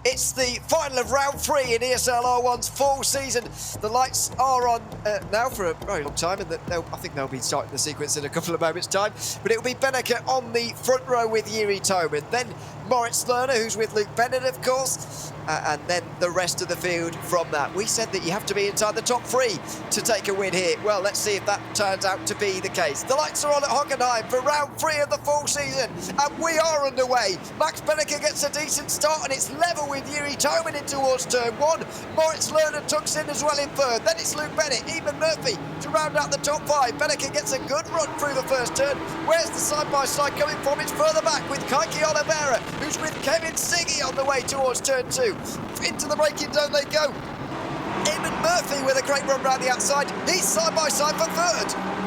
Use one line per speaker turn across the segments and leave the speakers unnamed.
It's the final of round 3 in ESL R1's full season. The lights are on now for a very long time, and I think they'll be starting the sequence in a couple of moments' time. But it'll be Beneke on the front row with Yuri Toman, then Moritz Lerner, who's with Luke Bennett, of course, and then the rest of the field from that. We said that you have to be inside the top 3 to take a win here. Well, let's see if that turns out to be the case. The lights are on at Hockenheim for round 3 of the full season, and we are underway. Max Beneke gets a decent start, and it's level with Yuri Toman in towards turn 1. Moritz Lerner tucks in as well in third. Then it's Luke Bennett, even Murphy to round out the top 5. Beneke gets a good run through the first turn. Where's the side-by-side coming from? It's further back with Kaiki Oliveira, who's with Kevin Siggy on the way towards turn 2. Into the braking zone they go. Eamon Murphy with a great run round the outside. He's side-by-side for third.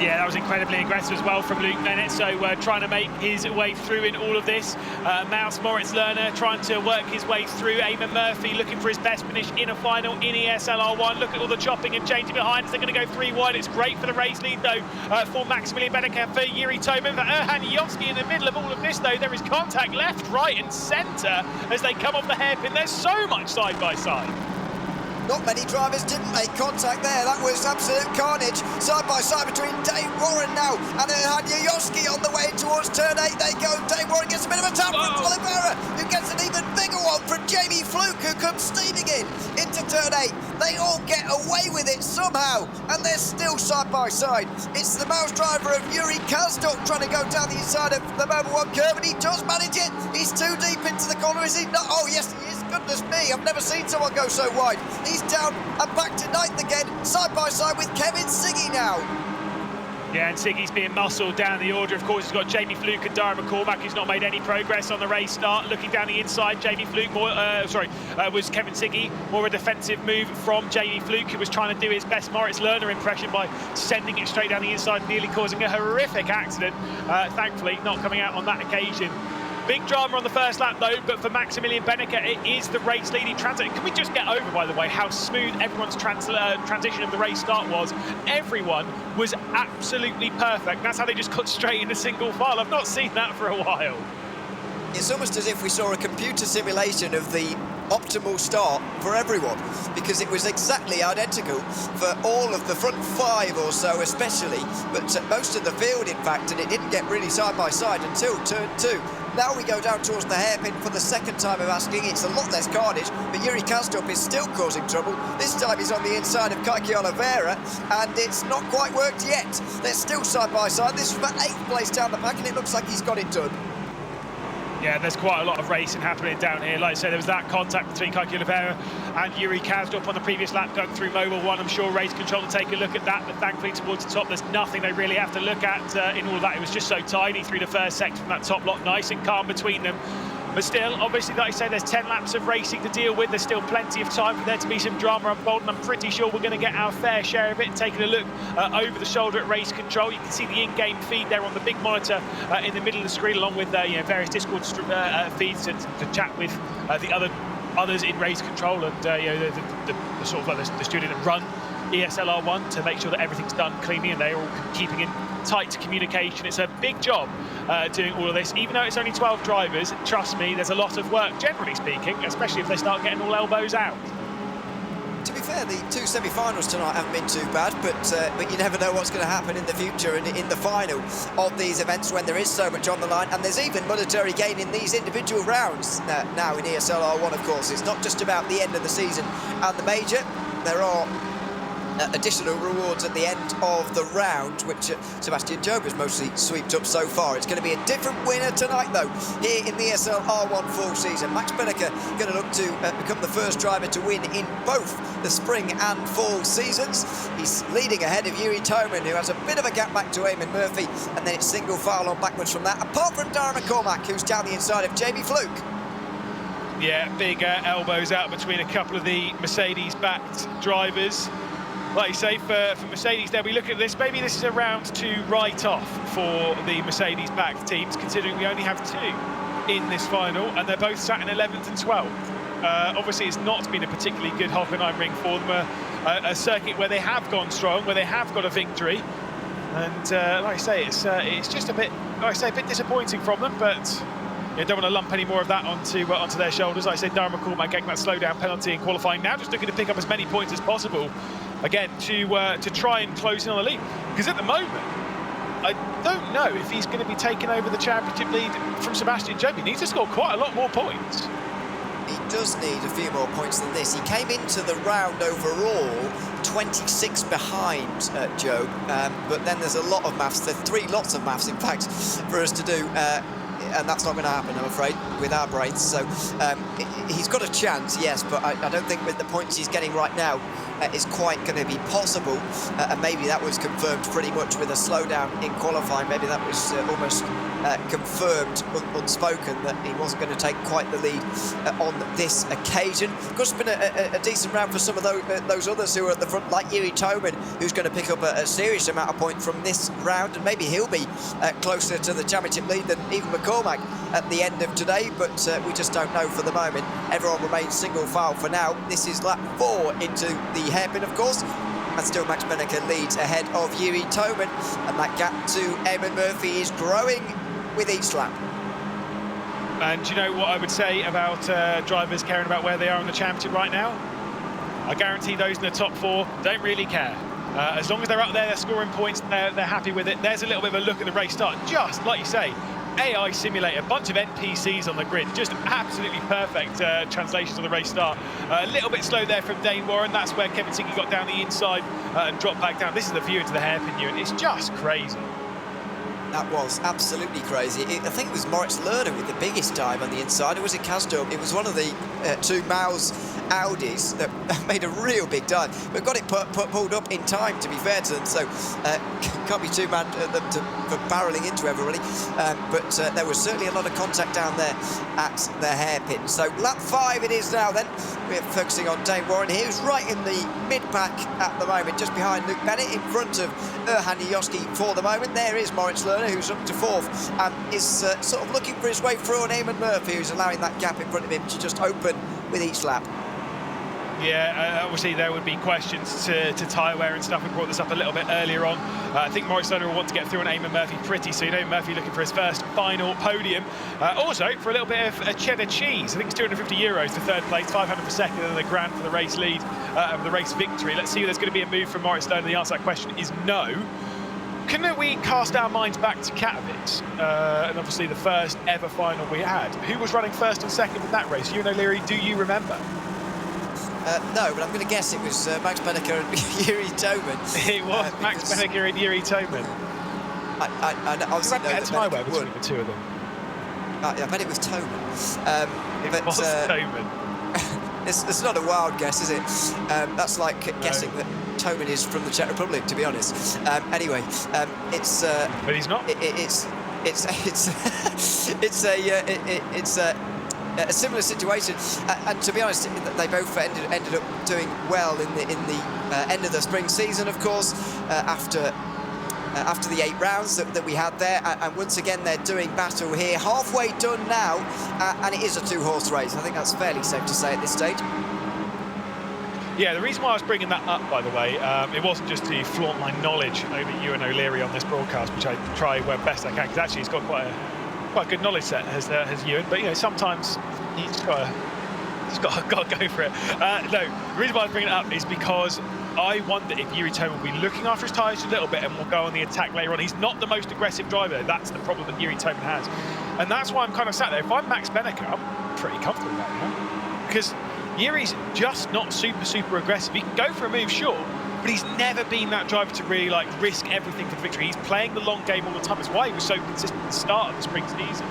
Yeah, that was incredibly aggressive as well from Luke Bennett, so trying to make his way through in all of this. Moritz Lerner trying to work his way through. Eamon Murphy looking for his best finish in a final in ESL R1. Look at all the chopping and changing behind us. They're going to go 3 wide. It's great for the race lead, though, for Maximilian Beneke, for Yuri Toman. For Erhan Yovski in the middle of all of this, though, there is contact left, right and centre as they come off the hairpin. There's so much side-by-side.
Not many drivers didn't make contact there. That was absolute carnage. Side by side between Dave Warren now and Erhan Yovski on the way towards turn 8. They go. Dave Warren gets a bit of a tap from Oliveira, who gets an even bigger one from Jamie Fluke, who comes steaming in into turn 8. They all get away with it somehow, and they're still side by side. It's the mouse driver of Yuri Kalstok trying to go down the inside of the Mobil 1 curve, and he does manage it. He's too deep into the corner, is he not? Oh yes, he is. Goodness me, I've never seen someone go so wide. He's down and back to 9th again, side by side with Kevin Siggy now.
Yeah, and Siggy's being muscled down the order. Of course, he's got Jamie Fluke and Dara McCormack, who's not made any progress on the race start. Looking down the inside, Jamie Fluke, was Kevin Siggy. More a defensive move from Jamie Fluke, who was trying to do his best Moritz Lerner impression by sending it straight down the inside, nearly causing a horrific accident. Thankfully, not coming out on that occasion. Big drama on the first lap, though, but for Maximilian Beneke, it is the race leading transit. Can we just get over, by the way, how smooth everyone's transition of the race start was? Everyone was absolutely perfect. That's how they just cut straight into single file. I've not seen that for a while.
It's almost as if we saw a computer simulation of the optimal start for everyone, because it was exactly identical for all of the front 5 or so especially, but most of the field in fact, and it didn't get really side by side until turn 2. Now we go down towards the hairpin for the second time of asking. It's a lot less carnage, but Yuri Kalstok is still causing trouble. This time he's on the inside of Kaiki Oliveira, and it's not quite worked yet. They're still side by side. This is for 8th place down the pack, and it looks like he's got it done.
Yeah, there's quite a lot of racing happening down here. Like I said, there was that contact between Kaiki Oliveira and Yuri Kalstok on the previous lap going through Mobil 1. I'm sure race control will take a look at that, but thankfully towards the top, there's nothing they really have to look at in all of that. It was just so tidy through the first section from that top lot, nice and calm between them. But still, obviously, like I say, there's 10 laps of racing to deal with. There's still plenty of time for there to be some drama unfolding. I'm pretty sure we're going to get our fair share of it. Taking a look over the shoulder at race control, you can see the in-game feed there on the big monitor in the middle of the screen, along with various Discord feeds to chat with the others in race control and the sort of like the student that run ESL R1 to make sure that everything's done cleanly and they're all keeping in tight communication. It's a big job doing all of this, even though it's only 12 drivers. Trust me, there's a lot of work, generally speaking, especially if they start getting all elbows out.
To be fair, the 2 semi-finals tonight haven't been too bad, but you never know what's going to happen in the future and in the final of these events when there is so much on the line, and there's even monetary gain in these individual rounds now in ESL R1, of course. It's not just about the end of the season and the major. There are additional rewards at the end of the round, which Sebastian Job has mostly swept up so far. It's going to be a different winner tonight, though, here in the ESL R1 full season. Max Beneke going to look to become the first driver to win in both the spring and fall seasons. He's leading ahead of Yuri Toman, who has a bit of a gap back to Eamon Murphy, and then it's single file on backwards from that, apart from Dara McCormack, who's down the inside of Jamie Fluke.
Yeah, big elbows out between a couple of the Mercedes-backed drivers. Like you say, for Mercedes there, we look at this, maybe this is a round to write off for the Mercedes-backed teams, considering we only have 2 in this final, and they're both sat in 11th and 12th. Obviously, it's not been a particularly good Hockenheim ring for them, a circuit where they have gone strong, where they have got a victory. And like I say, it's just a bit, like I say, a bit disappointing from them, but You don't want to lump any more of that onto their shoulders. Like I said, Darren McCormack getting that slowdown penalty in qualifying. Now just looking to pick up as many points as possible, again, to try and close in on the lead. Because at the moment, I don't know if he's going to be taking over the championship lead from Sebastian Job. He needs to score quite a lot more points.
He does need a few more points than this. He came into the round overall 26 behind Job, but then there's a lot of maths. There's 3 lots of maths, in fact, for us to do, and that's not going to happen, I'm afraid, with our brains. So he's got a chance, yes, but I don't think with the points he's getting right now, is quite going to be possible, and maybe that was confirmed pretty much with a slowdown in qualifying. Maybe that was almost confirmed, unspoken, that he wasn't going to take quite the lead on this occasion. Of course, it's been a decent round for some of those others who are at the front, like Yuri Toman, who's going to pick up a serious amount of points from this round, and maybe he'll be closer to the championship lead than even McCormack at the end of today, but we just don't know for the moment. Everyone remains single file for now. This is lap 4 into the hairpin, of course, and still Max Benneker leads ahead of Yuri Toman, and that gap to Eamon Murphy is growing with each lap.
And do you know what I would say about drivers caring about where they are in the championship right now? I guarantee those in the top 4 don't really care. As long as they're up there, they're scoring points, they're happy with it. There's a little bit of a look at the race start, just like you say. AI simulator, a bunch of NPCs on the grid, just absolutely perfect translations of the race start. A little bit slow there from Dane Warren. That's where Kevin Siggy got down the inside and dropped back down. This is the view into the hairpin, and it's just crazy.
That was absolutely crazy. I think it was Moritz Lerner with the biggest dive on the inside. It was in Kastrup. It was one of the 2 Maus Audis that made a real big dive, but got it pulled up in time, to be fair to them. So can't be too mad at them for barrelling into everybody. But there was certainly a lot of contact down there at the hairpin. So lap 5 it is now then. We're focusing on Dane Warren here, who's right in the mid-pack at the moment, just behind Luke Bennett, in front of Erhan Yoski for the moment. There is Moritz Lerner, who's up to 4th and is sort of looking for his way through, on Eamon Murphy, who's allowing that gap in front of him to just open with each lap.
Yeah, obviously there would be questions to tyre wear and stuff. We brought this up a little bit earlier on. I think Moritz Lerner will want to get through on Eamon Murphy pretty soon. Eamon Murphy looking for his first final podium. Also, for a little bit of cheddar cheese. I think it's €250 for 3rd place, 500 for 2nd, and the grand for the race lead, the race victory. Let's see if there's going to be a move from Moritz Lerner. The answer to that question is no. Can we cast our minds back to Katowice, and obviously the first ever final we had? Who was running 1st and 2nd in that race? Ewan O'Leary, do you remember?
No, but I'm going to guess it was Max Benneker and Yuri Toman.
It was Max Benneker and Yuri Toman.
I obviously know that
tyre wear between the 2 of them.
I bet it was Toman.
It was Toman.
It's not a wild guess, is it? That's like guessing that Toman is from the Czech Republic, to be honest. Anyway, it's.
But he's not.
It's a similar situation, and to be honest, they both ended up doing well in the end of the spring season, of course, after the 8 rounds that we had there, and once again they're doing battle here, halfway done now, and it is a 2-horse race. I think that's fairly safe to say at this stage.
Yeah, the reason why I was bringing that up, by the way, it wasn't just to flaunt my knowledge over Ewan O'Leary on this broadcast, which I try where best I can, because actually he's got quite a good knowledge set, has Ewan. But you know, sometimes he's got to go for it. No, the reason why I was bringing it up is because I wonder if Yuri Toman will be looking after his tyres a little bit and will go on the attack later on. He's not the most aggressive driver. That's the problem that Yuri Toman has, and that's why I'm kind of sat there. If I'm Max Benneker, I'm pretty comfortable with that, you know? Because Yuri's just not super aggressive. He can go for a move, sure, but he's never been that driver to really like risk everything for the victory. He's playing the long game all the time. That's why he was so consistent at the start of the spring season.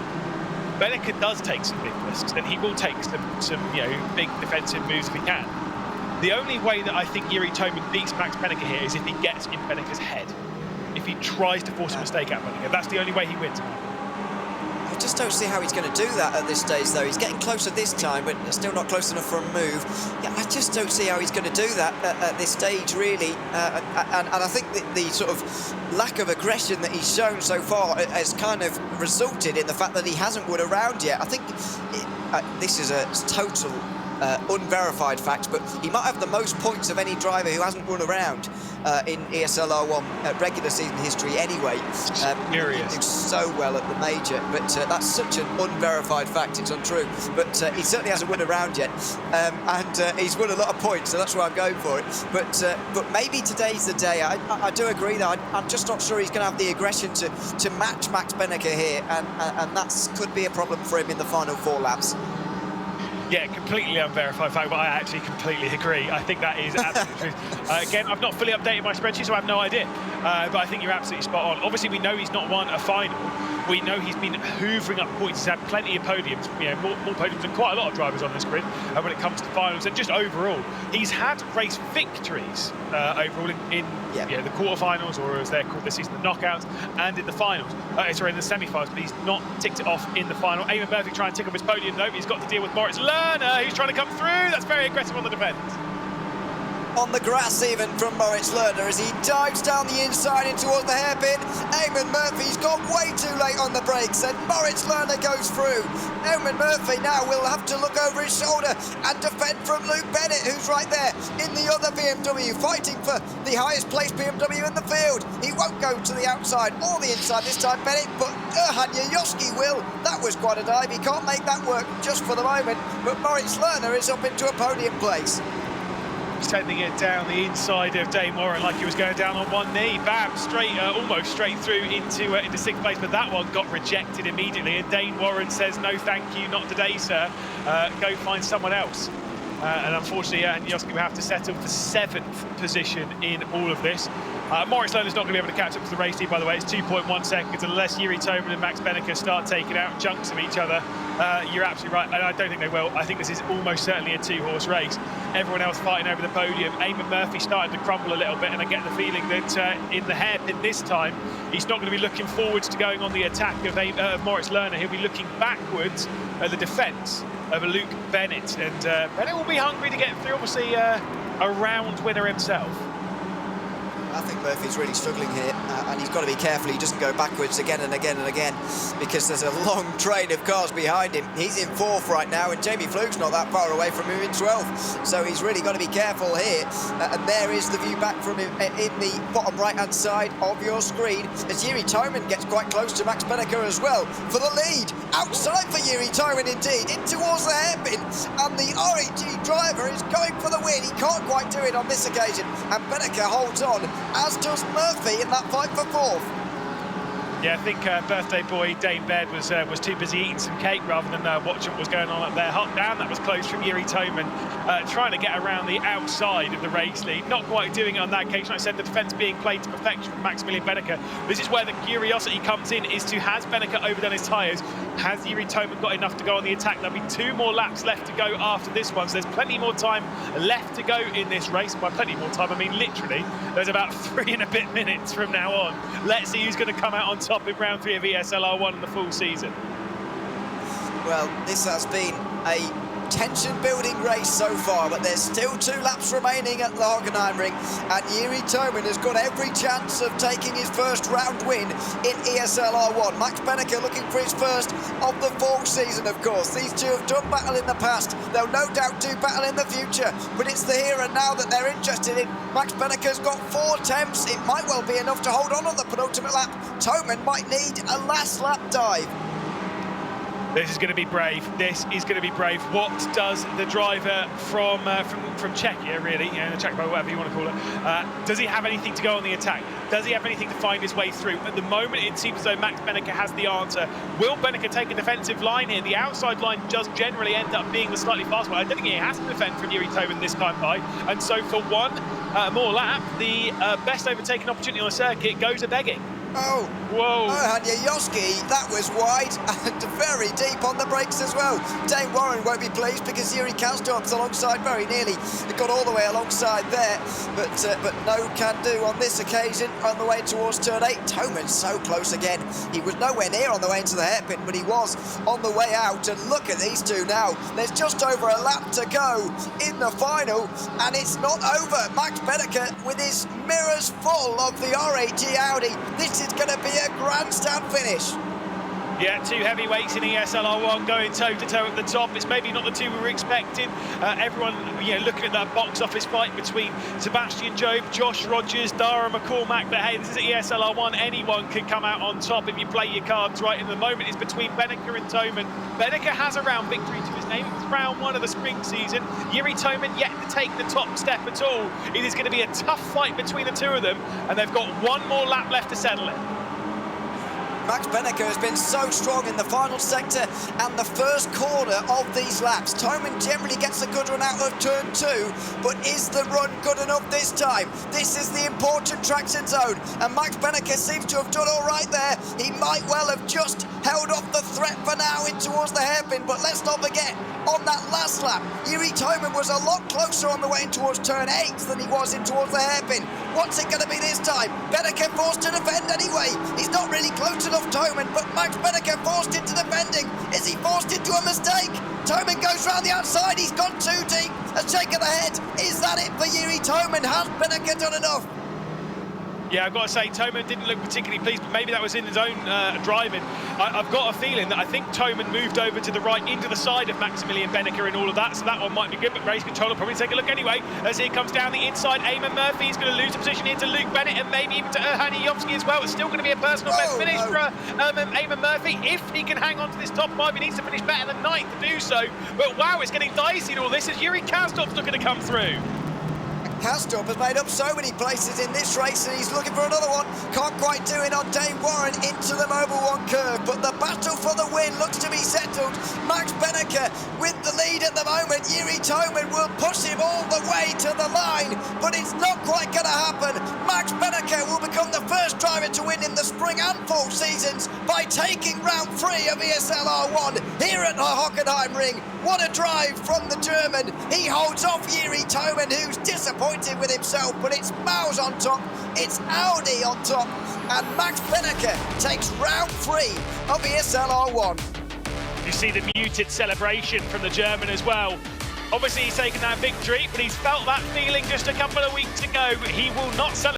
Benneker does take some big risks, and he will take some big defensive moves if he can. The only way that I think Yuri Toman beats Max Benneker here is if he gets in Benneker's head. If he tries to force a mistake out of Benneker, that's the only way he wins.
I just don't see how he's going to do that at this stage, though. He's getting closer this time, but still not close enough for a move. Yeah, I just don't see how he's going to do that at this stage, really. And I think the sort of lack of aggression that he's shown so far has kind of resulted in the fact that he hasn't won a round yet. I think this is a total unverified facts, but he might have the most points of any driver who hasn't run around in ESL R1 regular season history anyway. He did so well at the major, but that's such an unverified fact, it's untrue. But he certainly hasn't won around yet, and he's won a lot of points, so that's why I'm going for it. But maybe today's the day. I do agree that I'm just not sure he's going to have the aggression to match Max Benneker here, and that could be a problem for him in the final 4 laps.
Yeah, completely unverified fact, but I actually completely agree. I think that is absolutely true. Again, I've not fully updated my spreadsheet, so I have no idea. But I think you're absolutely spot on. Obviously, we know he's not won a final. We know he's been hoovering up points. He's had plenty of podiums, more podiums than quite a lot of drivers on this grid when it comes to finals. And just overall, he's had race victories overall in the quarterfinals, or as they're called this season, the knockouts, and in the finals. Sorry, in the semi-finals, but he's not ticked it off in the final. Eamon Murphy trying to tick off his podium, though. He's got to deal with Moritz Lerner, who's trying to come through. That's very aggressive on the defence.
On the grass even from Moritz Lerner as he dives down the inside in towards the hairpin. Eamon Murphy's gone way too late on the brakes and Moritz Lerner goes through. Eamon Murphy now will have to look over his shoulder and defend from Luke Bennett, who's right there in the other BMW, fighting for the highest placed BMW in the field. He won't go to the outside or the inside this time, Bennett, but Hanya Yoski will. That was quite a dive. He can't make that work just for the moment, but Moritz Lerner is up into a podium place.
Sending it down the inside of Dane Warren like he was going down on one knee. Bam, straight, almost straight through into 6th place, but that one got rejected immediately. And Dane Warren says, "No, thank you, not today, sir. Go find someone else." And unfortunately, Yoski will have to settle for 7th position in all of this. Moritz Lerner's not going to be able to catch up to the race team, by the way. It's 2.1 seconds unless Jiri Toman and Max Benneker start taking out chunks of each other. You're absolutely right, and I don't think they will. I think this is almost certainly a 2-horse race. Everyone else fighting over the podium. Eamon Murphy starting to crumble a little bit, and I get the feeling that in the hairpin this time, he's not going to be looking forwards to going on the attack of Moritz Lerner. He'll be looking backwards at the defence of Luke Bennett, and Bennett will be hungry to get through, obviously a round winner himself.
I think Murphy's really struggling here, and he's got to be careful he doesn't go backwards again and again and again, because there's a long train of cars behind him. He's in 4th right now, and Jamie Fluke's not that far away from him in 12th, so he's really got to be careful here. And there is the view back from him in the bottom right-hand side of your screen, as Jiri Toman gets quite close to Max Benneker as well for the lead. Outside for Jiri Toman indeed, in towards the hairpin, and the REG driver is going for the win. He can't quite do it on this occasion, and Benneker holds on, as does Murphy in that fight for 4th.
Yeah, I think birthday boy Dane Baird was too busy eating some cake rather than watching what was going on up there. Hot down, that was close from Jiri Toman, trying to get around the outside of the race lead. Not quite doing it on that occasion. I said the defence being played to perfection from Maximilian Benneker. This is where the curiosity comes in, is to, has Benneker overdone his tyres? Has Jiri Toman got enough to go on the attack? There'll be 2 more laps left to go after this one, so there's plenty more time left to go in this race. By plenty more time, I mean literally, there's about 3 and a bit minutes from now on. Let's see who's going to come out on top in round 3 of ESL R1 in the full season.
Well, this has been a tension-building race so far, but there's still 2 laps remaining at the Hockenheimring, and Jiri Toman has got every chance of taking his first round win in ESL R1. Max Benneker looking for his first of the full season, of course. These 2 have done battle in the past. They'll no doubt do battle in the future, but it's the here and now that they're interested in. Max Benneker's got 4 attempts. It might well be enough to hold on the penultimate lap. Toman might need a last lap dive.
This is going to be brave. This is going to be brave. What does the driver from Czechia, really, the Czech Republic, whatever you want to call it, does he have anything to go on the attack? Does he have anything to find his way through? At the moment, it seems as though Max Benneker has the answer. Will Benneker take a defensive line here? The outside line does generally end up being the slightly fast one. I don't think he has to defend from Jiri Toman this time by. And so for one more lap, the best overtaken opportunity on the circuit goes a-begging.
Oh,
whoa.
Hanya Yoski, that was wide and very deep on the brakes as well. Dane Warren won't be pleased because Yuri Kazdorp's alongside very nearly. He got all the way alongside there, but no can do on this occasion on the way towards turn 8. Toman's so close again. He was nowhere near on the way into the hairpin, but he was on the way out. And look at these 2 now. There's just over a lap to go in the final, and it's not over. Max Benneker with his mirrors full of the RAG Audi. This is going to be a grandstand finish.
Yeah, two heavyweights in ESL R1 going toe-to-toe at the top. It's maybe not the two we were expecting. Everyone, looking at that box office fight between Sebastian Jobe, Josh Rogers, Dara McCormack. But hey, this is ESL R1. Anyone can come out on top if you play your cards right. In the moment, it's between Beneke and Toman. Beneke has a round victory to his name. It was round 1 of the spring season. Yuri Toman yet to take the top step at all. It is going to be a tough fight between the two of them, and they've got one more lap left to settle it.
Max Beneke has been so strong in the final sector and the first corner of these laps. Toman generally gets a good run out of turn 2, but is the run good enough this time? This is the important traction zone, and Max Beneke seems to have done all right there. He might well have just held off the threat for now in towards the hairpin, but let's not forget, on that last lap, Yuri Toman was a lot closer on the way in towards turn 8 than he was in towards the hairpin. What's it going to be this time? Beneke forced to defend anyway. He's not really close enough, Toman, but Max Beneke forced into defending. Is he forced into a mistake? Toman goes round the outside. He's gone too deep. A shake of the head. Is that it for Yuri Toman? Has Beneke done enough?
Yeah, I've got to say, Toman didn't look particularly pleased, but maybe that was in his own driving. I've got a feeling that I think Toman moved over to the right, into the side of Maximilian Beneke and all of that, so that one might be good, but race control will probably take a look anyway. As he comes down the inside, Eamon Murphy is going to lose the position here to Luke Bennett and maybe even to Hani Yovski as well. It's still going to be a personal best finish for Eamon Murphy. If he can hang on to this top 5, he needs to finish better than 9th to do so. But wow, it's getting dicey and all this as Yuri Kazdorp's looking to come through.
Kazdorp has made up so many places in this race and he's looking for another one. Can't quite do it on Dave Warren into the Mobil 1 curve, but the battle for the win looks to be settled. Max Beneke with the lead at the moment. Yuri Toman will push him all the way to the line, but it's not quite going to happen. Max Beneke will become the first driver to win in the spring and fall seasons by taking round 3 of ESL R1 here at the Hockenheim Ring. What a drive from the German. He holds off Yuri Toman, who's disappointed with himself, but it's Maus on top, it's Audi on top, and Max Beneke takes round 3 of ESL R1.
You see the muted celebration from the German as well. Obviously he's taken that victory, but he's felt that feeling just a couple of weeks ago. He will not celebrate.